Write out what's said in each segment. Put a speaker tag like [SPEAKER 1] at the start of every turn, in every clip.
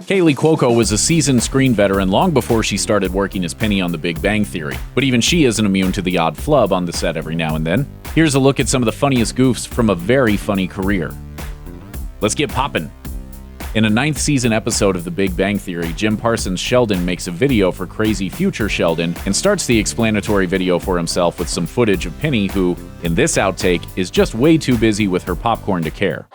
[SPEAKER 1] Kaley Cuoco was a seasoned screen veteran long before she started working as Penny on The Big Bang Theory, but even she isn't immune to the odd flub on the set every now and then. Here's a look at some of the funniest goofs from a very funny career. Let's get poppin'. In a 9th season episode of The Big Bang Theory, Jim Parsons' Sheldon makes a video for crazy future Sheldon and starts the explanatory video for himself with some footage of Penny who, in this outtake, is just way too busy with her popcorn to care.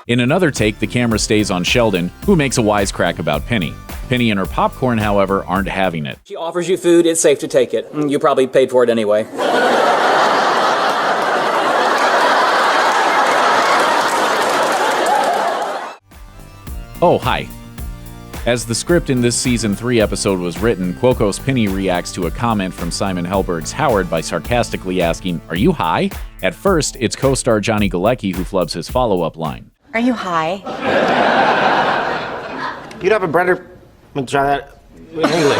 [SPEAKER 1] In another take, the camera stays on Sheldon, who makes a wisecrack about Penny. Penny and her popcorn, however, aren't having it.
[SPEAKER 2] She offers you food, it's safe to take it. You probably paid for it anyway.
[SPEAKER 1] Oh, hi. As the script in this Season 3 episode was written, Cuoco's Penny reacts to a comment from Simon Helberg's Howard by sarcastically asking, "Are you high?" At first, it's co-star Johnny Galecki who flubs his follow-up line.
[SPEAKER 3] Are you high?
[SPEAKER 4] You'd have a better... try that in English.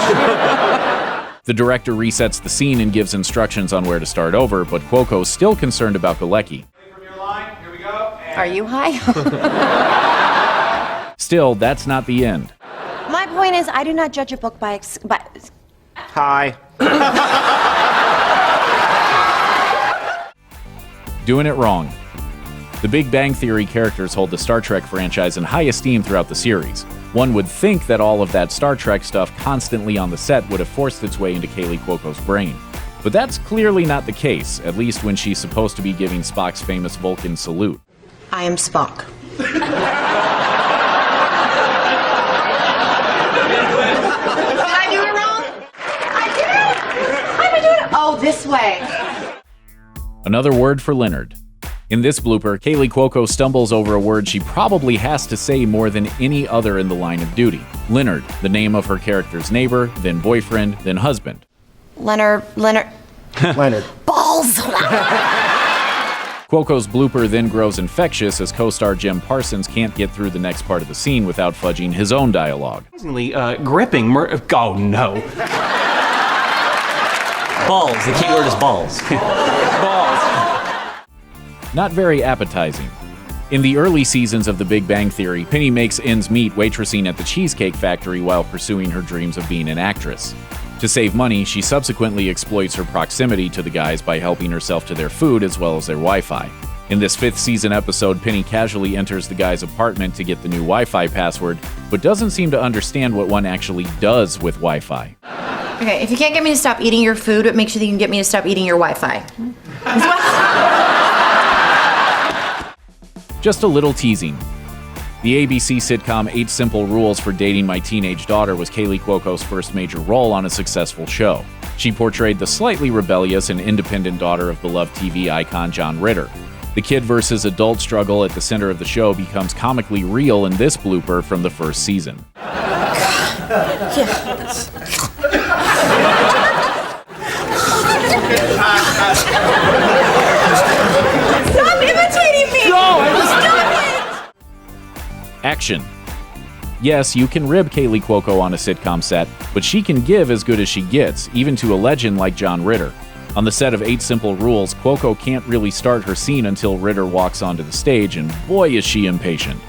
[SPEAKER 1] The director resets the scene and gives instructions on where to start over, but Cuoco's still concerned about Galecki.
[SPEAKER 5] From your line, here we go.
[SPEAKER 3] Are you high?
[SPEAKER 1] Still, that's not the end.
[SPEAKER 3] My point is, I do not judge a book by
[SPEAKER 4] Hi.
[SPEAKER 1] Doing it wrong. The Big Bang Theory characters hold the Star Trek franchise in high esteem throughout the series. One would think that all of that Star Trek stuff constantly on the set would have forced its way into Kaley Cuoco's brain. But that's clearly not the case, at least when she's supposed to be giving Spock's famous Vulcan salute.
[SPEAKER 3] I am Spock. Did I do it wrong? I did! I've been doing it. Oh, this way.
[SPEAKER 1] Another word for Leonard. In this blooper, Kaley Cuoco stumbles over a word she probably has to say more than any other in the line of duty. Leonard, the name of her character's neighbor, then boyfriend, then husband.
[SPEAKER 3] Leonard.
[SPEAKER 4] Leonard.
[SPEAKER 3] Balls!
[SPEAKER 1] Cuoco's blooper then grows infectious as co-star Jim Parsons can't get through the next part of the scene without fudging his own dialogue.
[SPEAKER 6] Gripping oh no.
[SPEAKER 2] Balls, the key word is balls.
[SPEAKER 1] Not very appetizing. In the early seasons of The Big Bang Theory, Penny makes ends meet waitressing at the Cheesecake Factory while pursuing her dreams of being an actress. To save money, she subsequently exploits her proximity to the guys by helping herself to their food as well as their Wi-Fi. In this 5th season episode, Penny casually enters the guy's apartment to get the new Wi-Fi password, but doesn't seem to understand what one actually does with Wi-Fi.
[SPEAKER 3] Okay, if you can't get me to stop eating your food, what makes you think you can get me to stop eating your Wi-Fi?
[SPEAKER 1] Just a little teasing. The ABC sitcom 8 Simple Rules for Dating My Teenage Daughter was Kaley Cuoco's first major role on a successful show. She portrayed the slightly rebellious and independent daughter of beloved TV icon John Ritter. The kid versus adult struggle at the center of the show becomes comically real in this blooper from the first season.
[SPEAKER 3] Stop imitating me!
[SPEAKER 1] Action. Yes, you can rib Kaley Cuoco on a sitcom set, but she can give as good as she gets, even to a legend like John Ritter. On the set of 8 Simple Rules, Cuoco can't really start her scene until Ritter walks onto the stage, and boy is she impatient.